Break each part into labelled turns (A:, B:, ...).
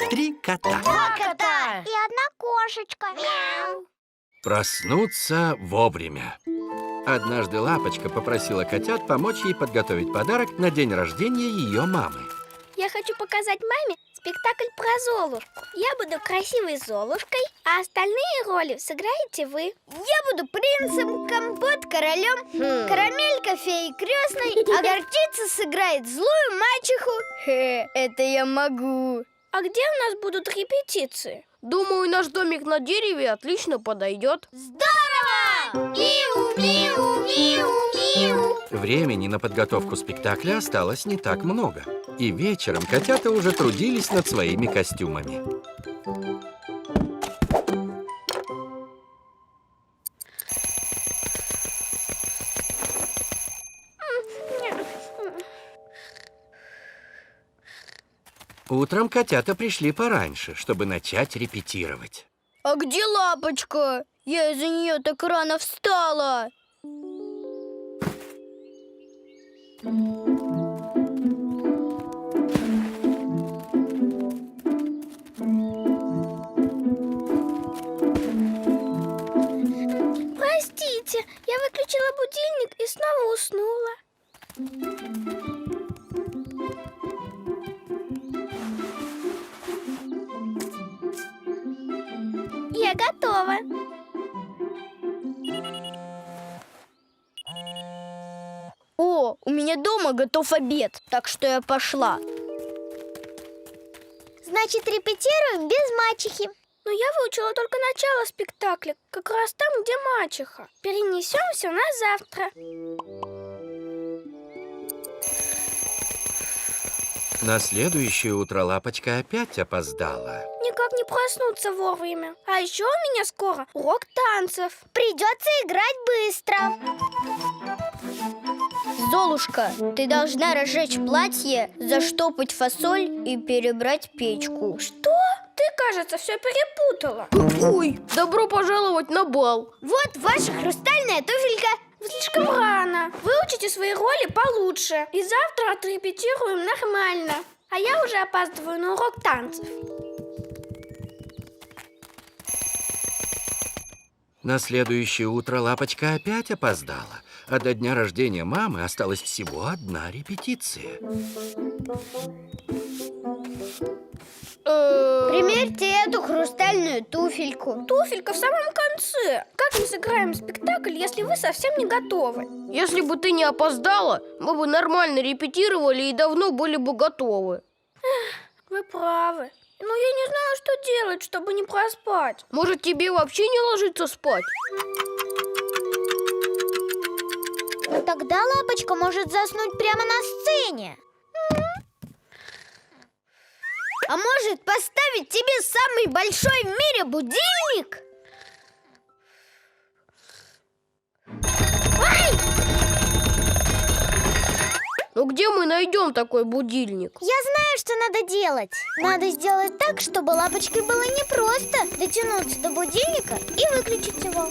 A: 3 кота.
B: Два кота.
C: И одна кошечка. Мяу.
A: Проснуться вовремя. Однажды Лапочка попросила котят помочь ей подготовить подарок на день рождения ее мамы.
B: Я хочу показать маме спектакль про Золушку. Я буду красивой Золушкой, а остальные роли сыграете вы.
C: Я буду принцем, Компот королем, Карамелька феей крестной, а Горчица сыграет злую мачеху. Это я могу.
B: А где у нас будут репетиции?
D: Думаю, наш домик на дереве отлично подойдет.
C: Здорово! Миу, миу, миу, миу.
A: Времени на подготовку спектакля осталось не так много. И вечером котята уже трудились над своими костюмами. Утром котята пришли пораньше, чтобы начать репетировать.
C: А где Лапочка? Я из-за нее так рано встала.
B: Простите, я выключила будильник и снова уснула. Я готова.
C: О, у меня дома готов обед, так что я пошла. Значит, репетируем без мачехи.
B: Но я выучила только начало спектакля, как раз там, где мачеха. Перенесем все на завтра.
A: На следующее утро Лапочка опять опоздала.
B: Никак не проснуться вовремя. А еще у меня скоро урок танцев.
C: Придется играть быстро. Золушка, ты должна разжечь платье, заштопать фасоль и перебрать печку.
B: Что? Ты, кажется, все перепутала.
D: Ой, добро пожаловать на бал.
C: Вот ваша хрустальная туфелька.
B: Слишком рано. Выучите свои роли получше. И завтра отрепетируем нормально. А я уже опаздываю на урок танцев.
A: На следующее утро Лапочка опять опоздала, а до дня рождения мамы осталась всего одна репетиция.
C: Примерьте эту хрустальную туфельку.
B: Туфелька в самом конце. Как мы сыграем спектакль, если вы совсем не готовы?
D: Если бы ты не опоздала, мы бы нормально репетировали и давно были бы готовы.
B: Вы правы. Но я не знаю, что делать, чтобы не проспать.
D: Может, тебе вообще не ложиться спать?
C: Но тогда Лапочка может заснуть прямо на сцене. А может, поставить тебе самый большой в мире будильник?
D: Ну где мы найдем такой будильник?
C: Я знаю, что надо делать. Надо сделать так, чтобы Лапочке было непросто дотянуться до будильника и выключить его.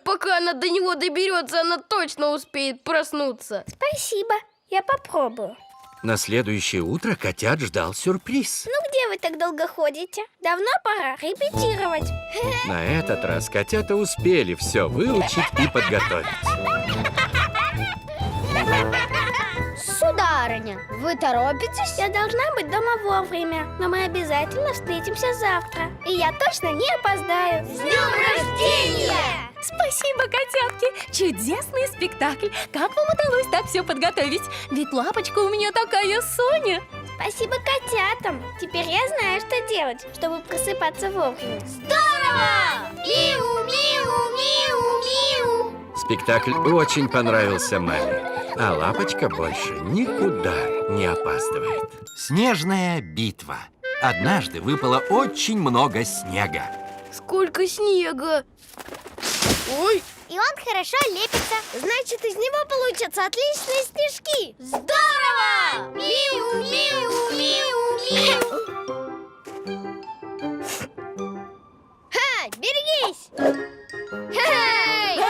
D: Пока она до него доберется, она точно успеет проснуться.
B: Спасибо, я попробую.
A: На следующее утро котят ждал сюрприз.
B: Ну где вы так долго ходите? Давно пора репетировать.
A: На этот раз котята успели все выучить и подготовить.
C: Сударыня, вы торопитесь?
B: Я должна быть дома вовремя, но мы обязательно встретимся завтра. И я точно не опоздаю.
C: С днем рождения!
E: Спасибо, котятки! Чудесный спектакль! Как вам удалось так все подготовить? Ведь Лапочка у меня такая Соня!
B: Спасибо котятам. Теперь я знаю, что делать, чтобы просыпаться вовремя.
C: Здорово! Миу, миу, миу, миу.
A: Спектакль очень понравился маме, а Лапочка больше никуда не опаздывает. Снежная битва. Однажды выпало очень много снега.
D: Сколько снега! Ой,
C: И он хорошо лепится. Значит, из него получатся отличные снежки. Здорово! Миу, миу, миу, миу. Ха, берегись! Хей!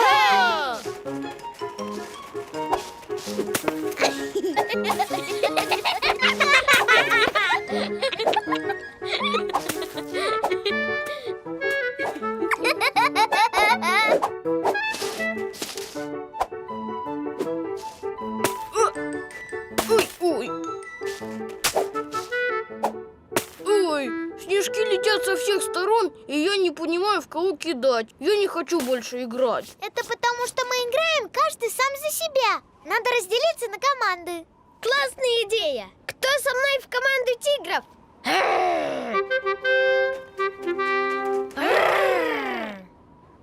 D: Ой. Ой, снежки летят со всех сторон, и я не понимаю, в кого кидать. Я не хочу больше играть.
C: Это потому, что мы играем каждый сам за себя. Надо разделиться на команды. Классная идея! Кто со мной в команду тигров?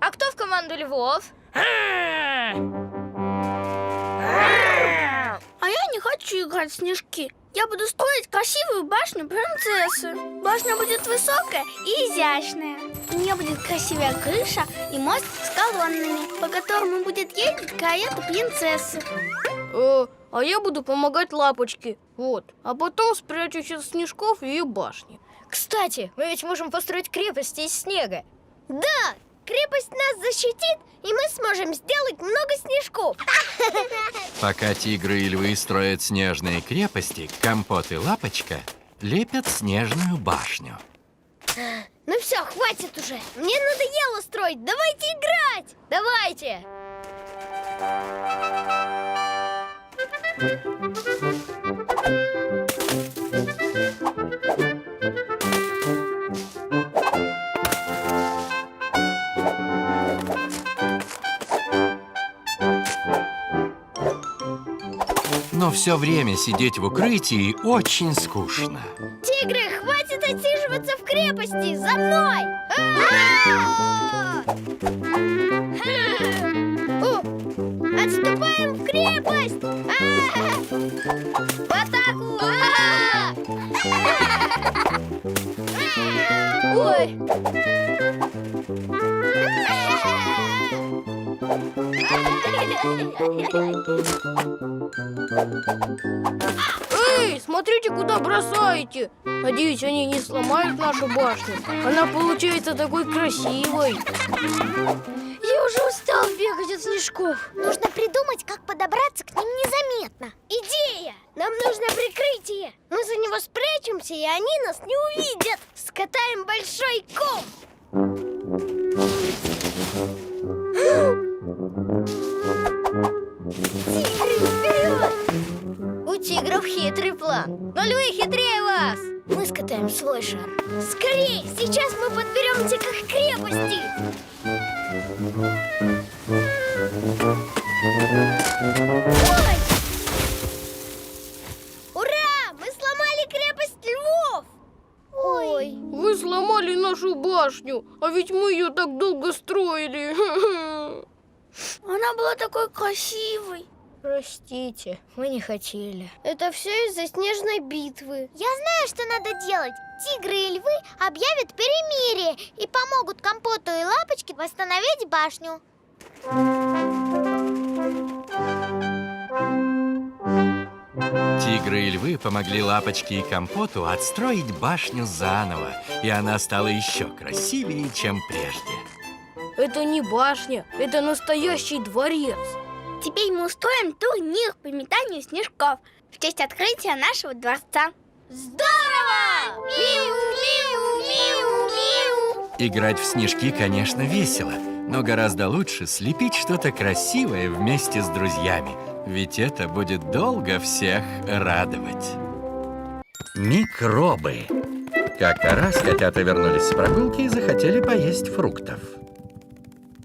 C: А кто в команду львов?
B: А я не хочу играть в снежки. Я буду строить красивую башню принцессы. Башня будет высокая и изящная. У нее будет красивая крыша и мост с колоннами, по которому будет ездить карета принцессы.
D: А я буду помогать Лапочке. Вот. А потом спрячусь от снежков в ее башне.
C: Кстати, мы ведь можем построить крепости из снега. Да! Крепость нас защитит, и мы сможем сделать много снежков.
A: Пока тигры и львы строят снежные крепости, Компот и Лапочка лепят снежную башню.
C: Ну все, хватит уже. Мне надоело строить. Давайте играть. Давайте.
A: Но все время сидеть в укрытии очень скучно.
C: Тигры, хватит отсиживаться в крепости! За мной! Отступаем в крепость! В атаку! Ой!
D: Эй, смотрите, куда бросаете. Надеюсь, они не сломают нашу башню. Она получается такой красивой.
C: Я уже устал бегать от снежков. Нужно придумать, как подобраться к ним незаметно. Идея! Нам нужно прикрытие. Мы за него спрячемся, и они нас не увидят. Скатаем большой ком. Тигры, вперед! У тигров хитрый план. Но львы хитрее вас. Мы скатаем свой шар. Скорей! Сейчас мы подберемся к их крепости. Ой! Ура! Мы сломали крепость львов! Ой!
D: Вы сломали нашу башню, а ведь мы ее так долго строили.
B: Она была такой красивой.
C: Простите, мы не хотели. Это все из-за снежной битвы. Я знаю, что надо делать. Тигры и львы объявят перемирие и помогут Компоту и Лапочке восстановить башню.
A: Тигры и львы помогли Лапочке и Компоту отстроить башню заново, и она стала еще красивее, чем прежде.
D: Это не башня, это настоящий дворец.
B: Теперь мы устроим турнир по метанию снежков в честь открытия нашего дворца.
C: Здорово! Миу-миу-миу-миу!
A: Играть в снежки, конечно, весело, но гораздо лучше слепить что-то красивое вместе с друзьями, ведь это будет долго всех радовать. Микробы. Как-то раз котята вернулись с прогулки и захотели поесть фруктов.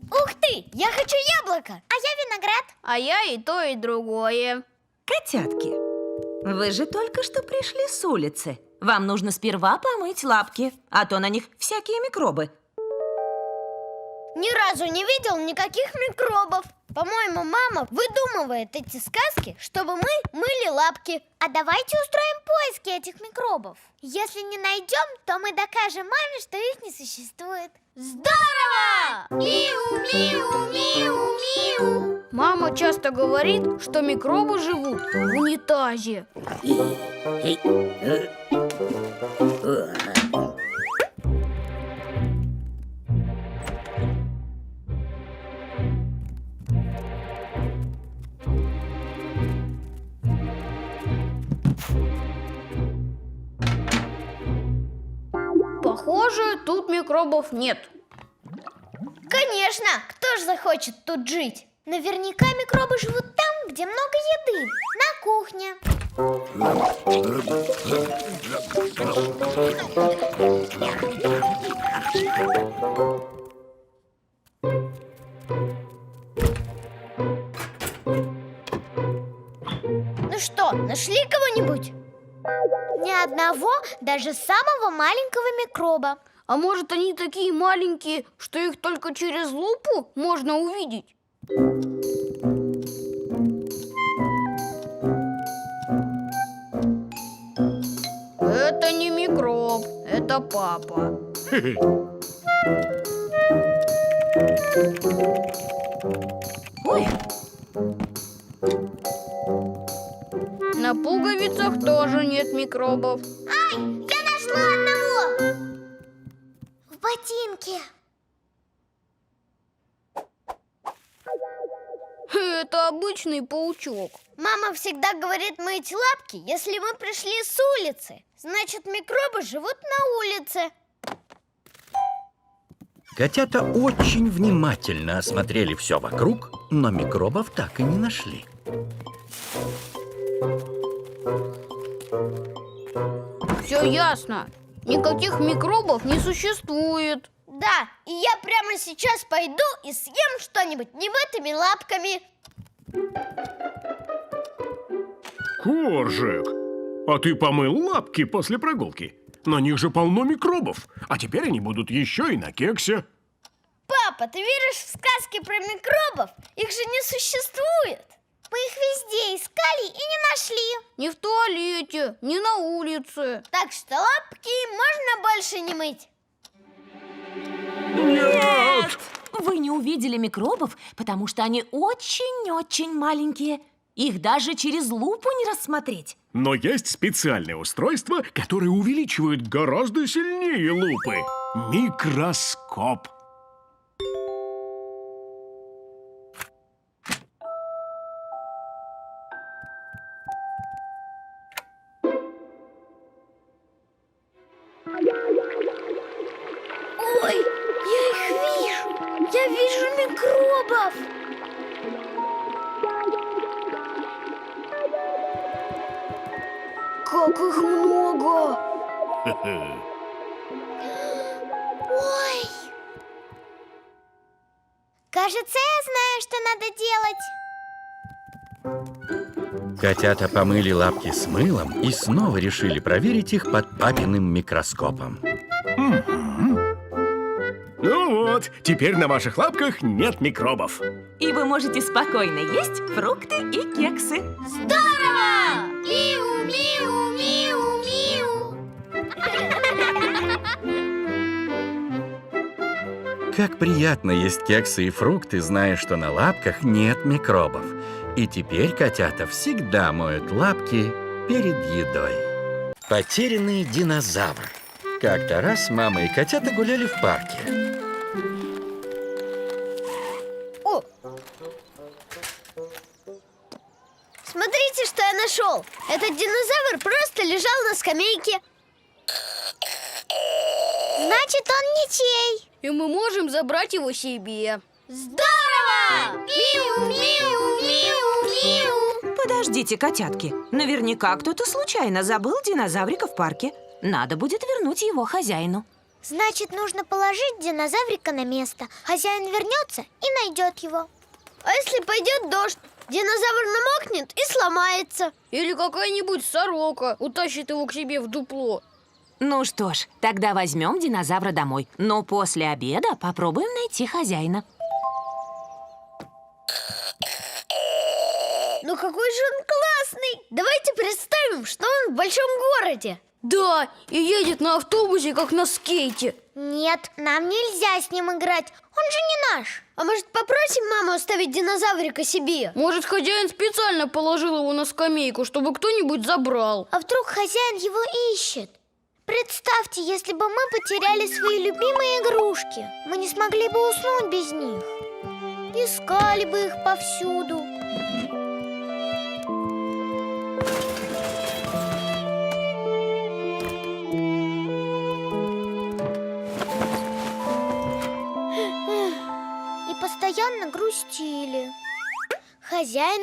C: Ух ты! Я хочу яблоко! А я виноград!
D: А я и то, и другое.
F: Котятки, вы же только что пришли с улицы. Вам нужно сперва помыть лапки, а то на них всякие микробы.
C: Ни разу не видел никаких микробов. По-моему, мама выдумывает эти сказки, чтобы мы мыли лапки. А давайте устроим поиски этих микробов. Если не найдем, то мы докажем маме, что их не существует. Здорово! Миу-миу-миу-миу!
D: Мама часто говорит, что микробы живут в унитазе. Похоже, тут микробов нет.
C: Конечно, кто же захочет тут жить? Наверняка микробы живут там, где много еды, на кухне. Ну что, нашли кого-нибудь? Ни одного, даже самого маленького микроба.
D: А может, они такие маленькие, что их только через лупу можно увидеть? Это не микроб, это папа.
F: Ой,
D: На пуговицах тоже нет микробов.
C: Я нашла одного! В ботинке.
D: Это обычный паучок.
C: Мама всегда говорит мыть лапки, если мы пришли с улицы. Значит, микробы живут на улице.
A: Котята очень внимательно осмотрели все вокруг, но микробов так и не нашли.
D: Все ясно. Никаких микробов не существует.
C: Да, и я прямо сейчас пойду и съем что-нибудь немытыми лапками.
G: Коржик, а ты помыл лапки после прогулки? На них же полно микробов, а теперь они будут еще и на кексе.
C: Папа, ты веришь в сказки про микробов? Их же не существует. Мы их везде искали и не нашли.
D: Ни в туалете, ни на улице.
C: Так что лапки можно больше не мыть.
F: нет! Вы не увидели микробов, потому что они очень-очень маленькие. Их даже через лупу не рассмотреть.
G: Но есть специальное устройство, которое увеличивает гораздо сильнее лупы. Микроскоп.
C: Ой, я их вижу. Я вижу микробов.
D: Как их много!
C: Ой. Кажется, я знаю, что надо делать.
A: Котята помыли лапки с мылом и снова решили проверить их под папиным микроскопом.
G: Ну вот, теперь на ваших лапках нет микробов.
F: И вы можете спокойно есть фрукты и кексы.
C: Здорово! Миу, миу, миу, миу.
A: Как приятно есть кексы и фрукты, зная, что на лапках нет микробов. И теперь котята всегда моют лапки перед едой. Потерянный динозавр. Как-то раз мама и котята гуляли в парке.
C: О! Смотрите, что я нашел. Этот динозавр просто лежал на скамейке. Значит, он ничей.
D: И мы можем забрать его себе.
C: Здорово! Миу, миу, миу, миу.
F: Подождите, котятки. Наверняка кто-то случайно забыл динозаврика в парке. Надо будет вернуть его хозяину.
C: Значит, нужно положить динозаврика на место. Хозяин вернется и найдет его. А если пойдет дождь? Динозавр намокнет и сломается.
D: Или какая-нибудь сорока утащит его к себе в дупло.
F: Ну что ж, тогда возьмем динозавра домой. Но после обеда попробуем найти хозяина.
C: Ну какой же он классный! Давайте представим, что он в большом городе.
D: Да, и едет на автобусе, как на скейте.
C: Нет, нам нельзя с ним играть. Он же не наш. А может, попросим маму оставить динозаврика себе?
D: Может, хозяин специально положил его на скамейку, чтобы кто-нибудь забрал.
C: А вдруг хозяин его ищет? Представьте, если бы мы потеряли свои любимые игрушки. Мы не смогли бы уснуть без них. Искали бы их повсюду.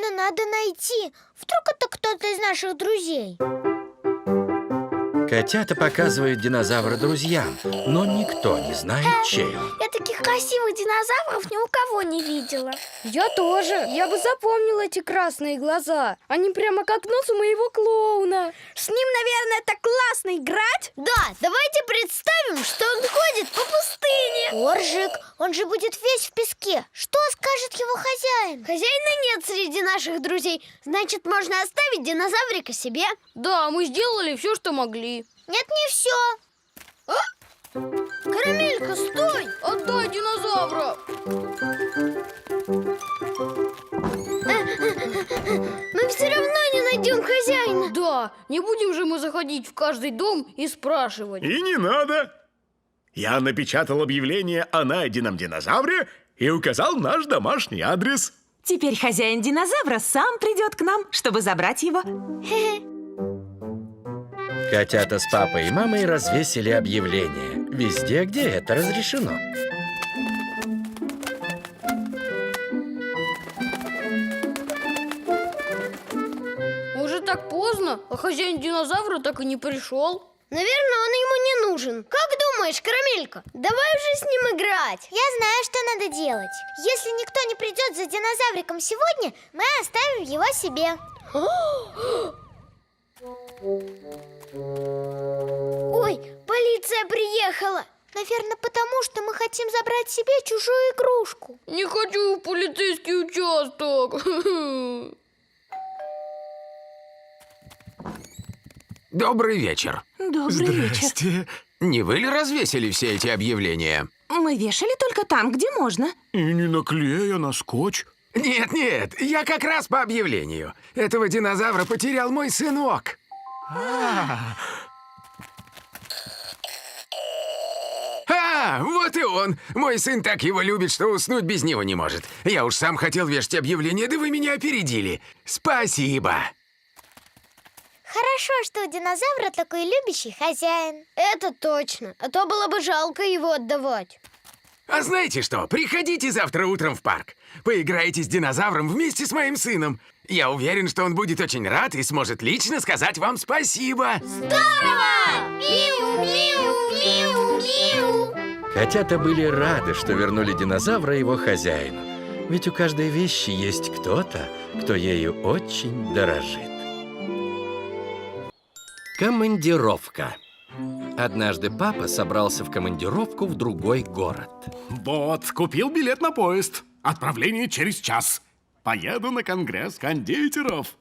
C: Обязательно надо найти. Вдруг это кто-то из наших друзей.
A: Котята показывают динозавра друзьям, но никто не знает, чей он.
B: Я таких красивых динозавров ни у кого не видела.
D: Я тоже. Я бы запомнила эти красные глаза. Они прямо как нос у моего клоуна.
B: С ним, наверное, так классно играть.
C: Да, давайте представим, что он ходит по пустыне. Коржик, он же будет весь в песке. Что скажет его хозяин? Хозяина нет среди наших друзей. Значит, можно оставить динозаврика себе.
D: Да, мы сделали все, что могли.
C: Нет, не все. Карамелька, стой!
D: Отдай динозавра!
C: Мы все равно не найдем хозяина.
D: Да, не будем же мы заходить в каждый дом и спрашивать.
G: И не надо. Я напечатал объявление о найденном динозавре и указал наш домашний адрес.
F: Теперь хозяин динозавра сам придет к нам, чтобы забрать его.
A: Котята с папой и мамой развесили объявление везде, где это разрешено.
D: Уже так поздно, а хозяин динозавра так и не пришел.
C: Наверное, он ему не нужен. Как думаешь, Карамелька? Давай уже с ним играть. Я знаю, что надо делать. Если никто не придет за динозавриком сегодня, мы оставим его себе. Ой, полиция приехала. Наверное, потому что мы хотим забрать себе чужую игрушку.
D: Не хочу в полицейский участок.
H: Добрый вечер.
F: Добрый вечер.
H: Не вы ли развесили все эти объявления?
F: Мы вешали только там, где можно.
G: И не наклея на скотч.
H: Нет, я как раз по объявлению. Этого динозавра потерял мой сынок. Вот и он. Мой сын так его любит, что уснуть без него не может. Я уж сам хотел вешать объявление, да вы меня опередили. Спасибо.
C: Хорошо, что у динозавра такой любящий хозяин. Это точно, а то было бы жалко его отдавать.
H: А знаете что? Приходите завтра утром в парк. Поиграйте с динозавром вместе с моим сыном. Я уверен, что он будет очень рад и сможет лично сказать вам спасибо.
C: Здорово! Миу-миу-миу-миу!
A: Котята были рады, что вернули динозавра его хозяину. Ведь у каждой вещи есть кто-то, кто ею очень дорожит. Командировка. Однажды папа собрался в командировку в другой город.
G: Вот, купил билет на поезд. Отправление через час. Поеду на конгресс кондитеров.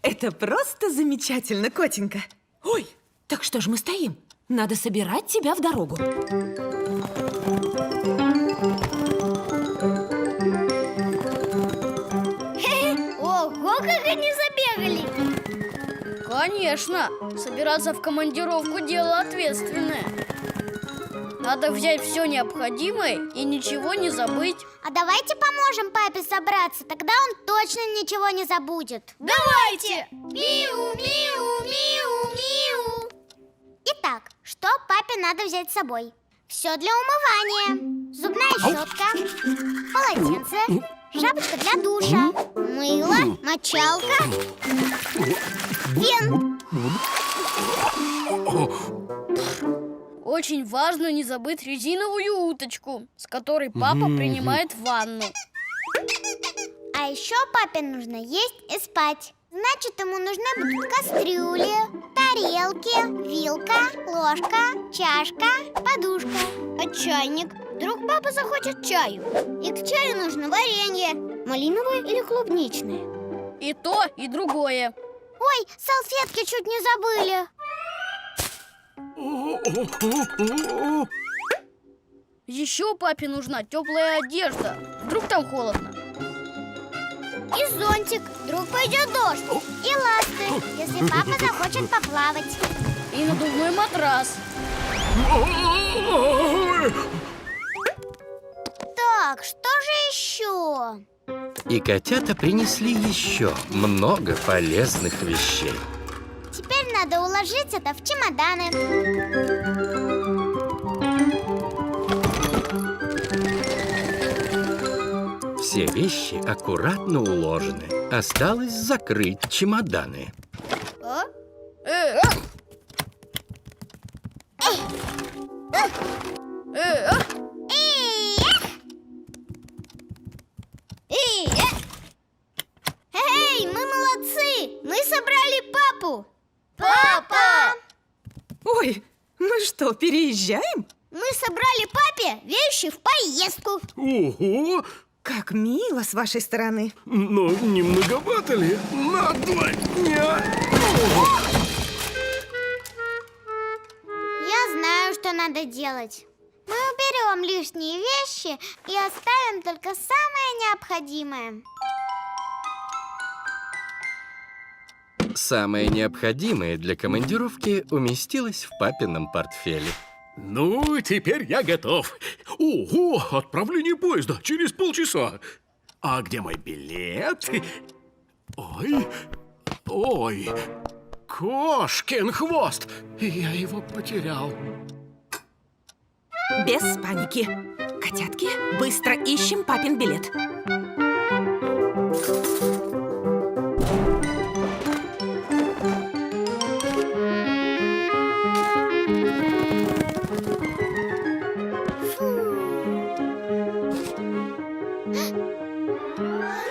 F: Это просто замечательно, котенька. Ой, так что же мы стоим? Надо собирать тебя в дорогу.
C: Ого, как они забегали!
D: Конечно, собираться в командировку дело ответственное. Надо взять все необходимое и ничего не забыть.
C: А давайте поможем папе собраться, тогда он точно ничего не забудет. Давайте! Миу-миу-миу-миу! Итак, что папе надо взять с собой? Все для умывания. Зубная щетка, полотенце, шапочка для душа, мыло, мочалка, фен.
D: Очень важно не забыть резиновую уточку, с которой папа принимает ванну.
C: А еще папе нужно есть и спать. Значит, ему нужны будут кастрюли, тарелки, вилка, ложка, чашка, подушка. А чайник? Вдруг папа захочет чаю. И к чаю нужно варенье. Малиновое или клубничное?
D: И то, и другое.
C: Ой, салфетки чуть не забыли.
D: Еще папе нужна теплая одежда. Вдруг там холодно.
C: И зонтик. Вдруг пойдет дождь. И ласты, если папа захочет поплавать.
D: И надувной матрас.
C: Так, что же еще?
A: И котята принесли еще много полезных вещей.
C: Теперь надо уложить это в чемоданы.
A: Все вещи аккуратно уложены. Осталось закрыть чемоданы.
C: А?
D: Э, а!
C: Эй, мы молодцы! Мы собрали папу! Папа!
F: Ой, мы что, переезжаем?
C: Мы собрали папе вещи в поездку.
G: Ого!
I: Как мило с вашей стороны.
G: Но не многовато ли? На 2 дня!
C: Я знаю, что надо делать. Мы уберем лишние вещи и оставим только самое необходимое.
A: Самое необходимое для командировки уместилось в папином портфеле.
G: Ну, теперь я готов. Ого, отправление поезда через полчаса. А где мой билет? Ой, ой, кошкин хвост. Я его потерял.
F: Без паники. Котятки, быстро ищем папин билет.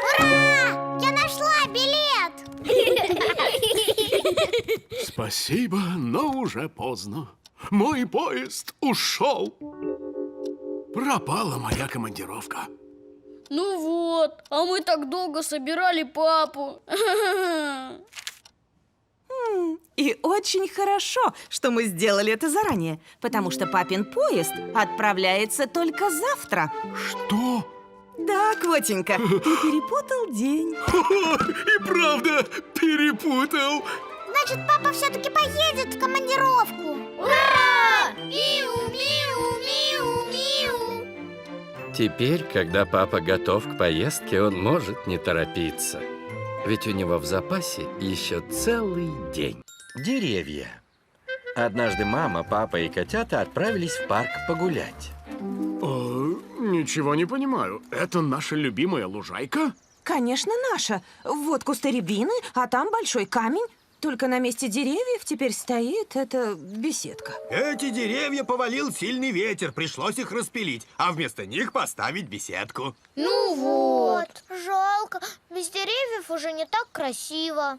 C: Ура! Я нашла билет!
G: Спасибо, но уже поздно. Мой поезд ушел. Пропала моя командировка.
D: Ну вот, а мы так долго собирали папу.
I: И очень хорошо, что мы сделали это заранее, потому что папин поезд отправляется только завтра.
G: Что?
I: Да, котенька, ты перепутал день.
G: И правда перепутал.
C: Значит, папа все-таки поедет в командировку. Ура! Миу, миу, миу, миу.
A: Теперь, когда папа готов к поездке, он может не торопиться. Ведь у него в запасе еще целый день. Деревья. Однажды мама, папа и котята отправились в парк погулять.
G: Ничего не понимаю. Это наша любимая лужайка?
I: Конечно, наша. Вот кусты рябины, а там большой камень. Только на месте деревьев теперь стоит эта беседка.
J: Эти деревья повалил сильный ветер, пришлось их распилить, а вместо них поставить беседку.
D: Ну вот.
C: Жалко, без деревьев уже не так красиво.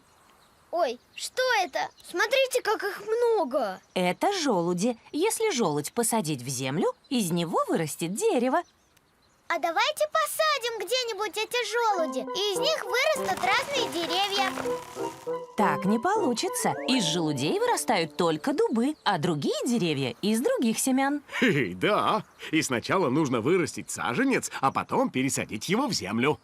C: Ой, что это? Смотрите, как их много.
F: Это желуди. Если желудь посадить в землю, из него вырастет дерево.
C: А давайте посадим где-нибудь эти желуди, и из них вырастут разные деревья.
F: Так не получится. Из желудей вырастают только дубы, а другие деревья из других семян.
G: Да. И сначала нужно вырастить саженец, а потом пересадить его в землю.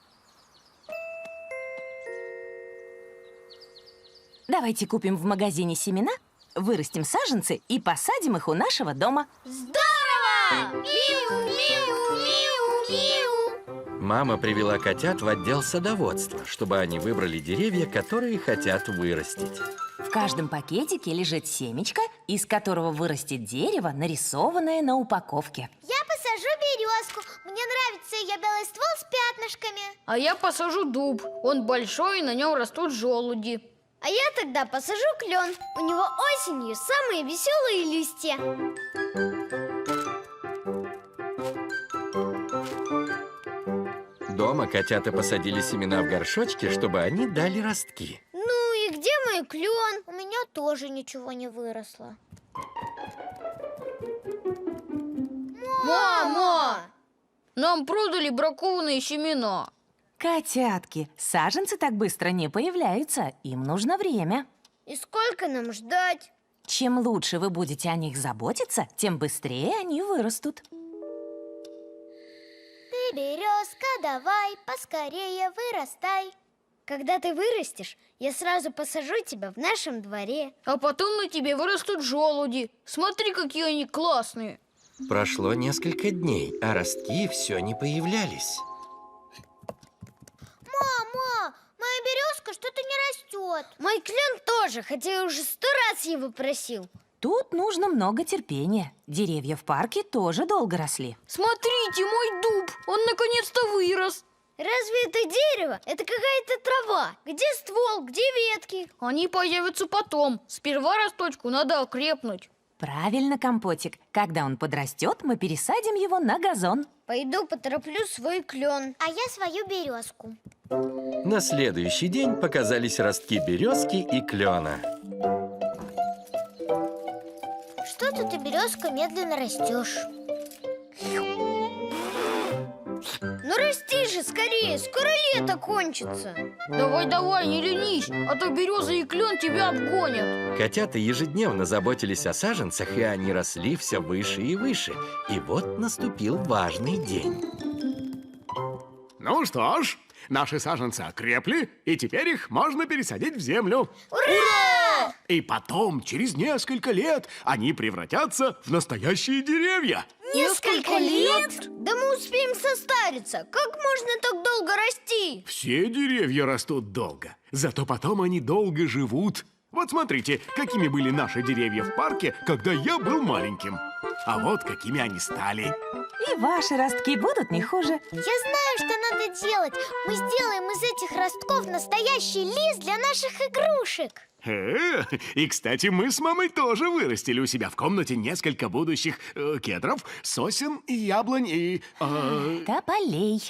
F: Давайте купим в магазине семена, вырастим саженцы и посадим их у нашего дома.
C: Здорово! Миу, миу, миу, миу.
A: Мама привела котят в отдел садоводства, чтобы они выбрали деревья, которые хотят вырастить.
F: В каждом пакетике лежит семечко, из которого вырастет дерево, нарисованное на упаковке.
C: Я посажу березку. Мне нравится ее белый ствол с пятнышками.
D: А я посажу дуб. Он большой, и на нем растут желуди.
C: А я тогда посажу клен. У него осенью самые веселые листья.
A: Дома котята посадили семена в горшочки, чтобы они дали ростки.
C: Ну и где мой клен? У меня тоже ничего не выросло.
D: Мама! Нам продали бракованные семена.
F: Котятки, саженцы так быстро не появляются, им нужно время.
C: И сколько нам ждать?
F: Чем лучше вы будете о них заботиться, тем быстрее они вырастут.
C: Ты, березка, давай, поскорее вырастай. Когда ты вырастешь, я сразу посажу тебя в нашем дворе.
D: А потом на тебе вырастут желуди. Смотри, какие они классные.
A: Прошло несколько дней, а ростки все не появлялись.
C: Мама, моя березка что-то не растет. Мой клен тоже, хотя я уже 100 раз его просил.
F: Тут нужно много терпения. Деревья в парке тоже долго росли.
D: Смотрите, мой дуб. Он наконец-то вырос.
C: Разве это дерево? Это какая-то трава. Где ствол, где ветки?
D: Они появятся потом. Сперва росточку надо окрепнуть.
F: Правильно, Компотик. Когда он подрастет, мы пересадим его на газон.
C: Пойду потороплю свой клен. А я свою березку.
A: На следующий день показались ростки березки и клена.
C: Что-то ты, березка, медленно растешь. Ну расти же скорее, скоро лето кончится.
D: Давай, не ленись, а то береза и клен тебя обгонят.
A: Котята ежедневно заботились о саженцах, и они росли все выше и выше. И вот наступил важный день.
G: Ну что ж, наши саженцы окрепли, и теперь их можно пересадить в землю.
C: Ура!
G: И потом, через несколько лет, они превратятся в настоящие деревья.
C: Несколько лет? Да мы успеем состариться. Как можно так долго расти?
G: Все деревья растут долго, зато потом они долго живут. Вот смотрите, какими были наши деревья в парке, когда я был маленьким. А вот какими они стали.
F: И ваши ростки будут не хуже.
C: Я знаю, что надо делать. Мы сделаем из этих ростков настоящий лес для наших игрушек.
G: И, кстати, мы с мамой тоже вырастили у себя в комнате несколько будущих кедров, сосен и яблонь и...
F: Тополей.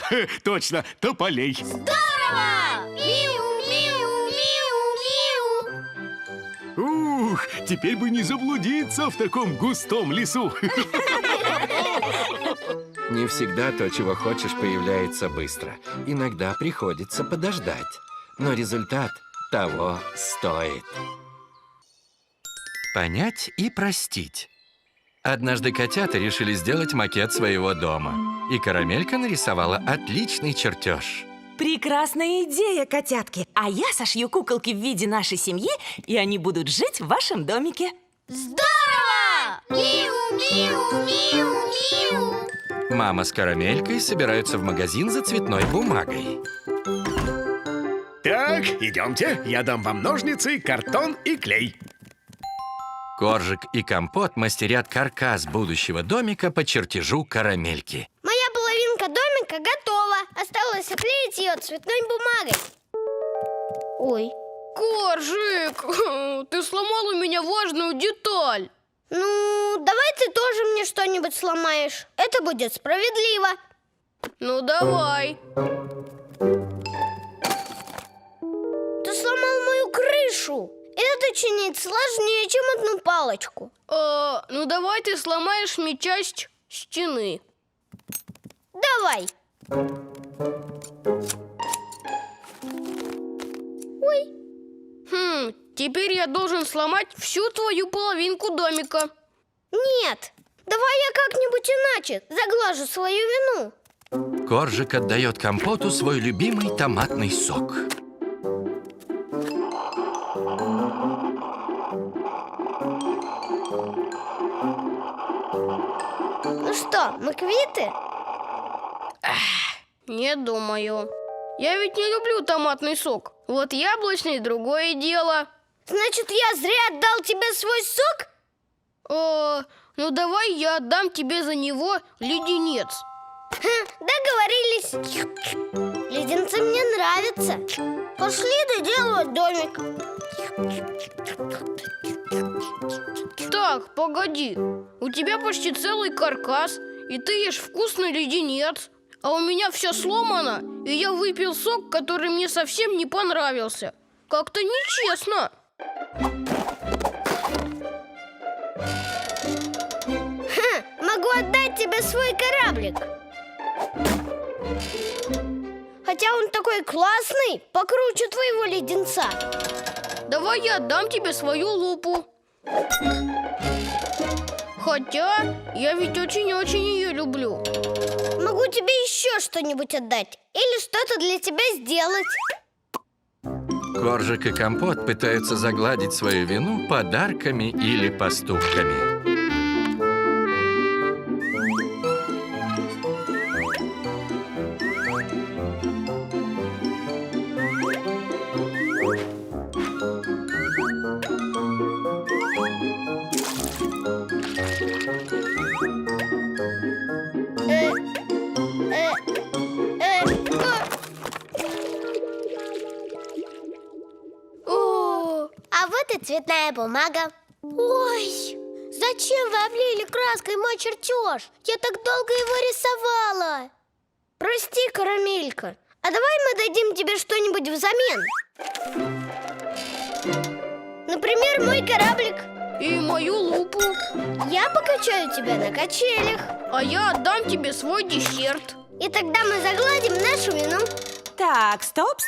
G: Точно, тополей.
C: Здорово! Миу-миу-миу-миу.
G: Ух, теперь бы не заблудиться в таком густом лесу.
A: Не всегда то, чего хочешь, появляется быстро. Иногда приходится подождать. Но результат того стоит. Понять и простить. Однажды котята решили сделать макет своего дома. И Карамелька нарисовала отличный чертеж.
F: Прекрасная идея, котятки. А я сошью куколки в виде нашей семьи, и они будут жить в вашем домике.
C: Здорово! Миу-миу-миу-миу.
A: Мама с Карамелькой собираются в магазин за цветной бумагой.
G: Так, идемте, я дам вам ножницы, картон и клей.
A: Коржик и Компот мастерят каркас будущего домика по чертежу Карамельки.
C: Моя половинка домика готова. Осталось оклеить ее цветной бумагой. Ой.
D: Коржик, ты сломал у меня важную деталь.
C: Ну, давай ты тоже мне что-нибудь сломаешь. Это будет справедливо.
D: Ну, давай.
C: Ты сломал мою крышу. Это чинить сложнее, чем одну палочку.
D: Ну, давай ты сломаешь мне часть стены.
C: Давай. Ой.
D: Теперь я должен сломать всю твою половинку домика.
C: Нет. Давай я как-нибудь иначе заглажу свою вину.
A: Коржик отдает Компоту свой любимый томатный сок.
C: Ну что, мы квиты?
D: Не думаю. Я ведь не люблю томатный сок. Вот яблочный — другое дело.
C: Значит, я зря отдал тебе свой сок?
D: Ну давай я отдам тебе за него леденец.
C: Договорились. Леденцы мне нравятся. Пошли доделывать домик.
D: Так, погоди. У тебя почти целый каркас, и ты ешь вкусный леденец. А у меня все сломано, и я выпил сок, который мне совсем не понравился. Как-то нечестно.
C: Могу отдать тебе свой кораблик. Хотя он такой классный, покруче твоего леденца.
D: Давай я отдам тебе свою лупу. Хотя я ведь очень-очень ее люблю.
C: Могу тебе еще что-нибудь отдать или что-то для тебя сделать.
A: Коржик и Компот пытаются загладить свою вину подарками или поступками.
C: будет цветная бумага. Ой, зачем вы облили краской мой чертеж? Я так долго его рисовала. Прости, Карамелька, а давай мы дадим тебе что-нибудь взамен. Например, мой кораблик.
D: И мою лупу.
C: Я покачаю тебя на качелях.
D: А я отдам тебе свой десерт.
C: И тогда мы загладим нашу вину.
I: Так, стоп.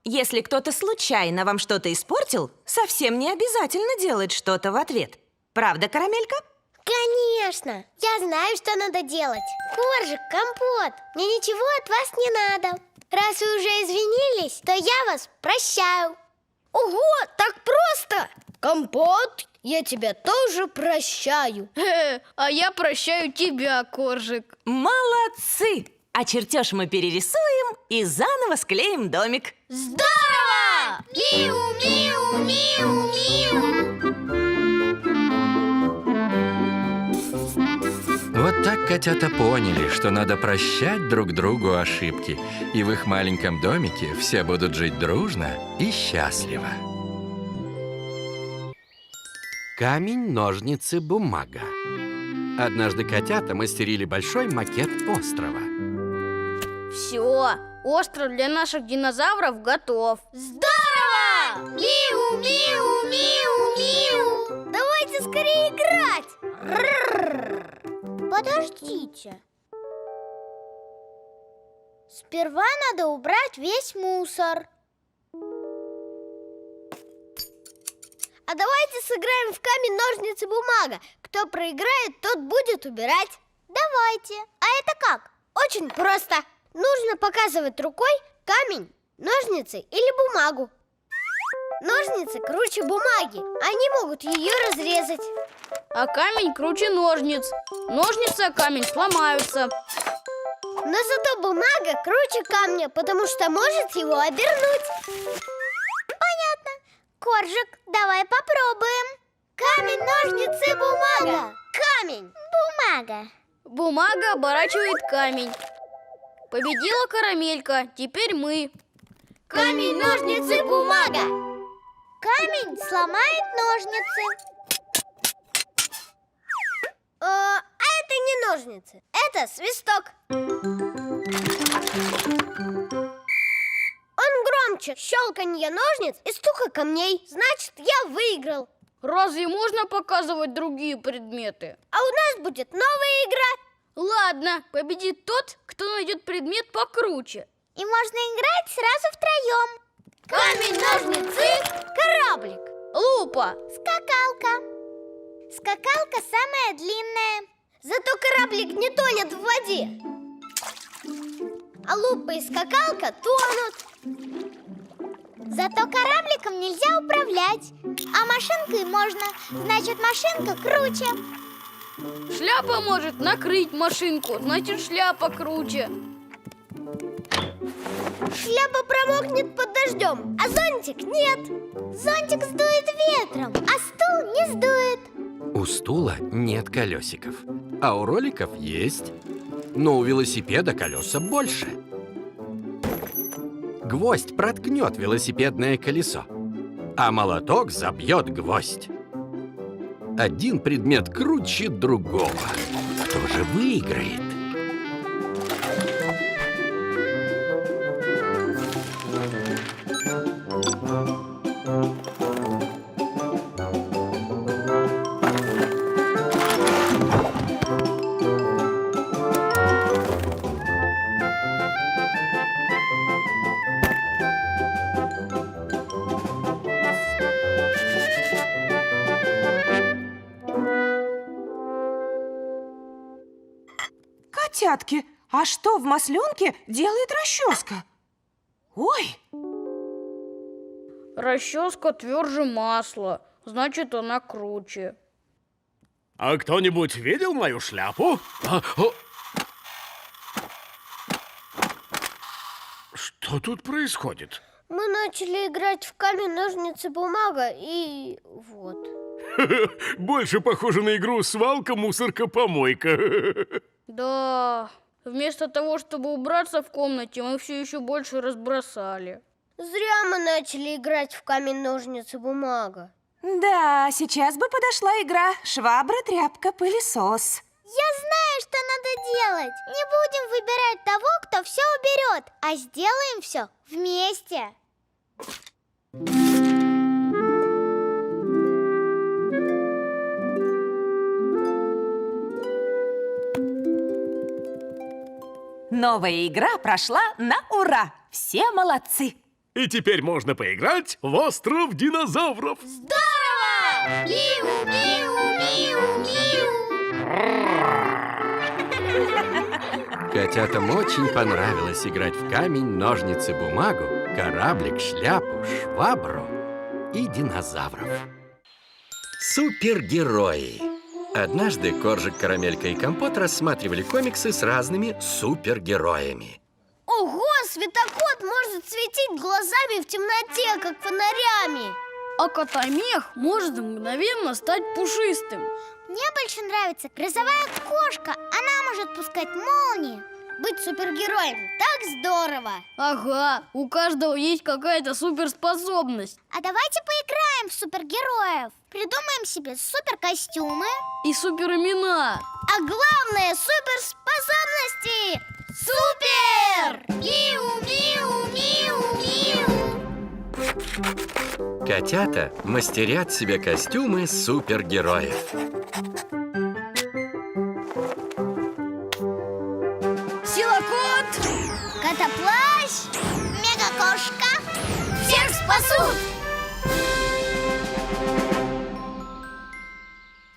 I: Если кто-то случайно вам что-то испортил, совсем не обязательно делать что-то в ответ. Правда, Карамелька?
C: Конечно, я знаю, что надо делать. Коржик, компот, мне ничего от вас не надо. Раз вы уже извинились, то я вас прощаю. Ого, так просто! Компот, я тебя тоже прощаю.
D: А я прощаю тебя, Коржик.
F: Молодцы! А чертеж мы перерисуем и заново склеим домик.
C: Здорово! Миу-миу-миу-миу!
A: Вот так котята поняли, что надо прощать друг другу ошибки. И в их маленьком домике все будут жить дружно и счастливо. Камень, ножницы, бумага. Однажды котята мастерили большой макет острова.
D: Все, остров для наших динозавров готов.
C: Здорово! Миу-миу-миу-миу! Давайте скорее играть! Подождите. Сперва надо убрать весь мусор. А давайте сыграем в камень, ножницы, бумага. Кто проиграет, тот будет убирать. Давайте. А это как? Очень просто. Нужно показывать рукой камень, ножницы или бумагу. Ножницы круче бумаги. Они могут ее разрезать.
D: А камень круче ножниц. Ножницы о камень сломаются.
C: Но зато бумага круче камня, потому что может его обернуть. Понятно. Коржик, давай попробуем. Камень, ножницы, бумага. Камень, бумага.
D: Бумага оборачивает камень. Победила Карамелька, теперь мы.
C: Камень, ножницы, бумага. Камень сломает ножницы. А это не ножницы, это свисток. Он громче щелканье ножниц и стука камней. Значит, я выиграл.
D: Разве можно показывать другие предметы?
C: А у нас будет новая игра.
D: Ладно, победит тот, кто найдет предмет покруче.
C: И можно играть сразу втроем. Камень, ножницы, кораблик.
D: Лупа.
C: Скакалка. Скакалка самая длинная. Зато кораблик не тонет в воде. А лупа и скакалка тонут. Зато корабликом нельзя управлять. А машинкой можно. Значит, машинка круче.
D: Шляпа может накрыть машинку, значит, шляпа круче.
C: Шляпа промокнет под дождем, а зонтик нет. Зонтик сдует ветром, а стул не сдует.
A: У стула нет колесиков, а у роликов есть. Но у велосипеда колеса больше. Гвоздь проткнет велосипедное колесо, а молоток забьет гвоздь. Один предмет круче другого. Кто же выиграет?
I: Котятки, а что в масленке делает расческа? Ой!
D: Расческа тверже масла, значит, она круче.
G: А кто-нибудь видел мою шляпу? Что тут происходит?
C: Мы начали играть в камень, ножницы, бумага и вот.
G: Больше похоже на игру свалка, мусорка, помойка.
D: Да, вместо того, чтобы убраться в комнате, мы все еще больше разбросали.
C: Зря мы начали играть в камень, ножницы, бумага.
I: Да, сейчас бы подошла игра швабра, тряпка, пылесос.
C: Я знаю, что надо делать. Не будем выбирать того, кто все уберет, а сделаем все вместе.
F: Новая игра прошла на ура! Все молодцы!
G: И теперь можно поиграть в остров динозавров.
C: Здорово! Миу, миу, миу, миу.
A: Котятам очень понравилось играть в камень, ножницы, бумагу, кораблик, шляпу, швабру и динозавров. Супергерои. Однажды Коржик, Карамелька и Компот рассматривали комиксы с разными супергероями.
C: Ого, светокот может светить глазами в темноте, как фонарями.
D: А Котомех может мгновенно стать пушистым.
C: Мне больше нравится грозовая кошка. Она может пускать молнии. Быть супергероем так здорово.
D: Ага, у каждого есть какая-то суперспособность.
C: А давайте поиграем в супергероев. Придумаем себе суперкостюмы.
D: И суперимена.
C: А главное, суперспособности. Супер! Миу, миу, миу, миу.
A: Котята мастерят себе костюмы супергероев.
D: Силакот!
C: Котоплащ, мегакошка. Всех спасут!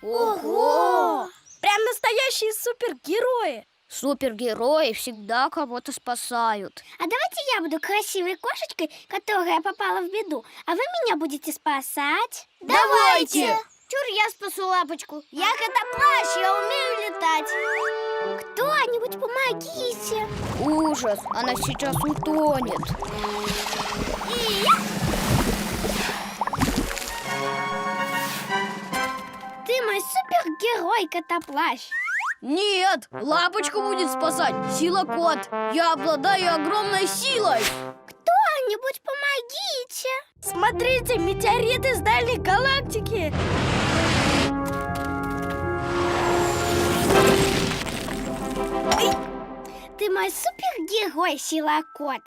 B: Ого! Прям настоящие супергерои!
D: Супергерои всегда кого-то спасают.
B: А давайте я буду красивой кошечкой, которая попала в беду, а вы меня будете спасать.
C: Давайте! Чур, я спасу лапочку. Я котоплащ, я умею летать.
B: Кто-нибудь помогите!
D: Ужас, она сейчас утонет.
C: И я...
B: Ты мой супергерой, Котоплащ.
D: Нет, лапочку будет спасать Силакот. Я обладаю огромной силой.
B: Кто-нибудь помогите! Смотрите, метеорит из дальней галактики! Ты мой супергерой, Силакот.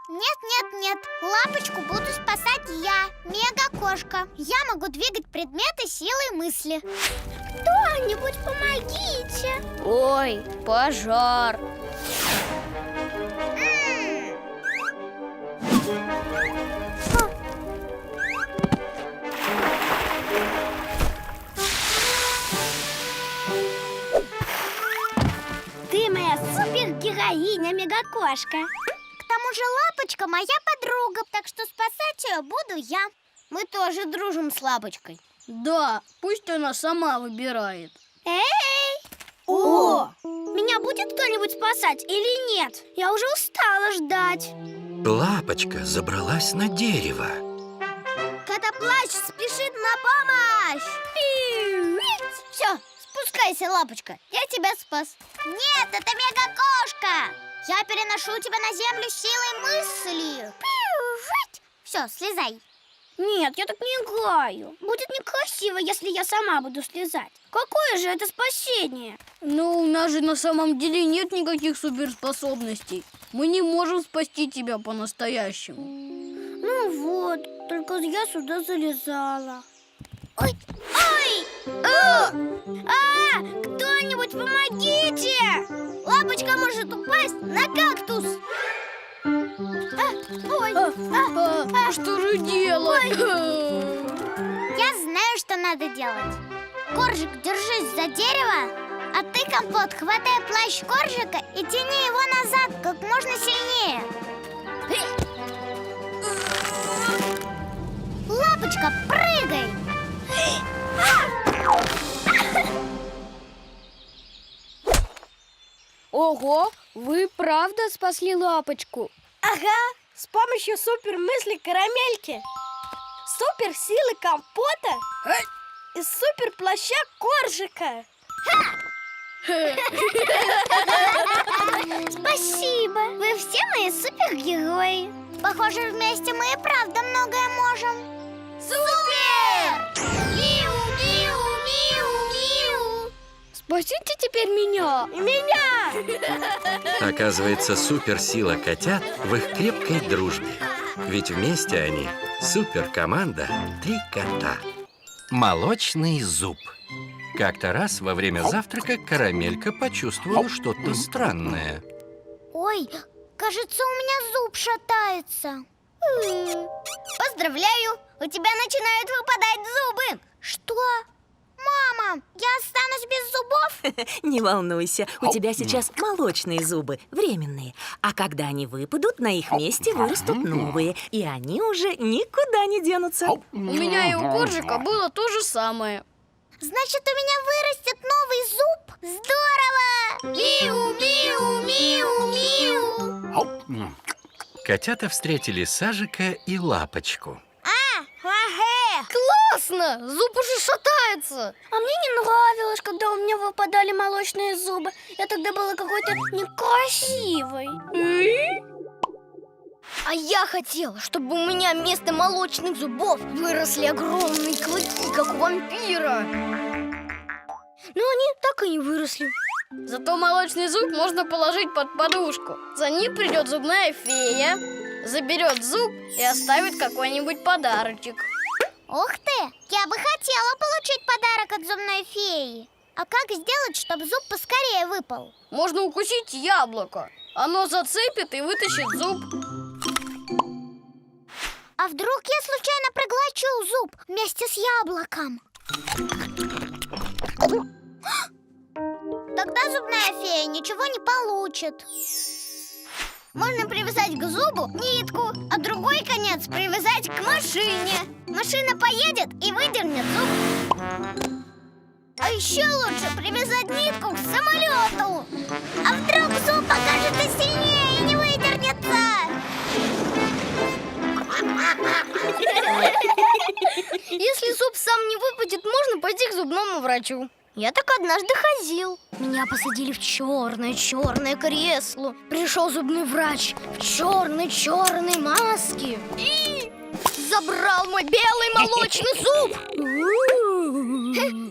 C: Нет, нет, нет. Лапочку буду спасать я, мегакошка. Я могу двигать предметы силой мысли.
B: Кто-нибудь помогите!
D: Ой, пожар.
B: Ты моя супергероиня, мегакошка.
C: К тому же лапочка моя подруга, так что спасать ее буду я. Мы тоже дружим с лапочкой.
D: Да, пусть она сама выбирает.
B: Эй! О! Меня будет кто-нибудь спасать или нет? Я уже устала ждать.
A: Лапочка забралась на дерево.
C: Котоплащ спешит на помощь! Все, спускайся, лапочка, я тебя спас. Нет, это мегакошка! Я переношу тебя на землю силой мысли. Все, слезай.
B: Нет, я так не играю. Будет некрасиво, если я сама буду слезать. Какое же это спасение?
D: Ну, у нас же на самом деле нет никаких суперспособностей. Мы не можем спасти тебя по-настоящему.
B: Ну вот, только я сюда залезала.
C: Ой! Ой! Кто-нибудь помогите! Лапочка может упасть на кактус. Ой!
D: Что же делать?
C: Я знаю, что надо делать. Коржик, держись за дерево, а ты, Компот, хватай плащ Коржика и тяни его назад как можно сильнее. Лапочка, прыгай!
D: Ого, вы правда спасли лапочку?
B: Ага, с помощью супермысли Карамельки, суперсилы Компота и суперплаща Коржика.
C: Спасибо! Вы все мои супергерои. Похоже, вместе мы и правда многое можем. Супер!
B: О, и меня!
A: Оказывается, суперсила котят в их крепкой дружбе. Ведь вместе они суперкоманда «Три кота». Молочный зуб. Как-то раз во время завтрака Карамелька почувствовала что-то странное.
C: Ой, кажется, у меня зуб шатается. Поздравляю, у тебя начинают выпадать зубы. Что? Мама, я останусь без зубов?
F: Не волнуйся, у тебя сейчас молочные зубы, временные. А когда они выпадут, на их месте вырастут новые. И они уже никуда не денутся.
D: У меня и у Коржика было то же самое.
C: Значит, у меня вырастет новый зуб? Здорово! Миу, миу, миу, миу.
A: Котята встретили Сажика и Лапочку.
B: Классно! Зуб уже шатается. А мне не нравилось, когда у меня выпадали молочные зубы. Я тогда была какой-то некрасивой. А я хотела, чтобы у меня вместо молочных зубов выросли огромные клыки, как у вампира. Но они так и не выросли.
D: Зато молочный зуб можно положить под подушку. За ним придет зубная фея, заберет зуб и оставит какой-нибудь подарочек.
C: Ух ты! Я бы хотела получить подарок от зубной феи. А как сделать, чтобы зуб поскорее выпал?
D: Можно укусить яблоко. Оно зацепит и вытащит зуб.
C: А вдруг я случайно проглочу зуб вместе с яблоком? Тогда зубная фея ничего не получит. Можно привязать к зубу нитку, а другой конец привязать к машине. Машина поедет и выдернет зуб. А еще лучше привязать нитку к самолету. А вдруг зуб окажется сильнее и не выдернется?
B: Если зуб сам не выпадет, можно пойти к зубному врачу. Я так однажды ходил. Меня посадили в черное кресло. Пришел зубной врач в черной маске и забрал мой белый молочный зуб.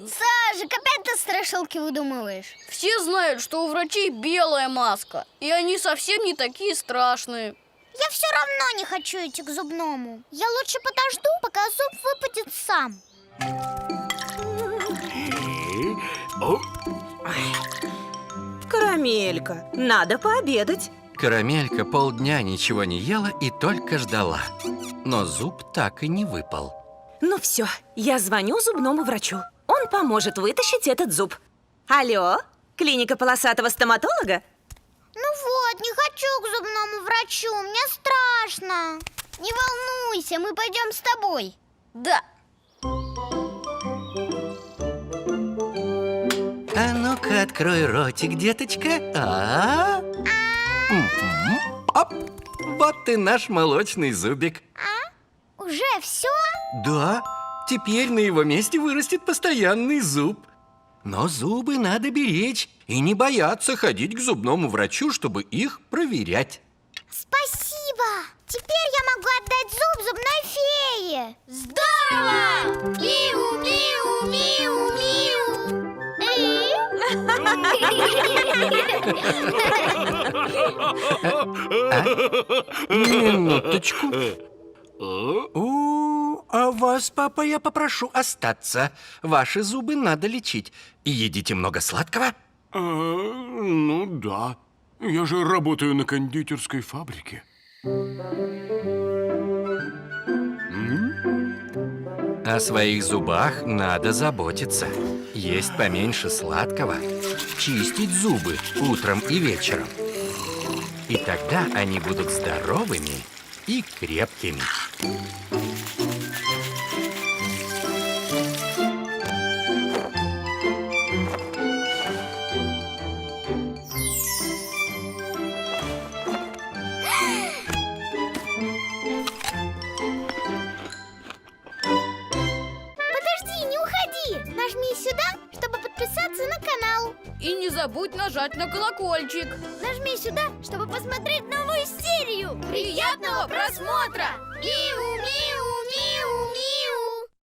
C: Сажик, опять ты страшилки выдумываешь?
D: Все знают, что у врачей белая маска, и они совсем не такие страшные.
C: Я все равно не хочу идти к зубному. Я лучше подожду, пока зуб выпадет сам.
I: Карамелька, надо пообедать.
A: Карамелька полдня ничего не ела и только ждала. Но зуб так и не выпал.
F: Ну все, я звоню зубному врачу. Он поможет вытащить этот зуб. Алло, клиника полосатого стоматолога?
C: Ну вот, не хочу к зубному врачу, мне страшно. Не волнуйся, мы пойдем с тобой.
D: Да.
A: А ну-ка, открой ротик, деточка. Оп, вот и наш молочный зубик.
C: Уже все?
A: Да, теперь на его месте вырастет постоянный зуб. Но зубы надо беречь и не бояться ходить к зубному врачу, чтобы их проверять.
C: Спасибо! Теперь я могу отдать зуб зубной фее.
B: Здорово! Миу, миу, миу, миу.
A: Минуточку. А вас, папа, я попрошу остаться. Ваши зубы надо лечить. И едите много сладкого.
G: Ну да. Я же работаю на кондитерской фабрике.
A: О своих зубах надо заботиться. Есть поменьше сладкого. Чистить зубы утром и вечером. И тогда они будут здоровыми и крепкими.
C: Подожди, не уходи. Нажми сюда, чтобы подписаться на канал.
D: И не забудь нажать на колокольчик.
C: Нажми сюда, чтобы посмотреть новую серию.
D: Приятного просмотра!
C: Миу, миу,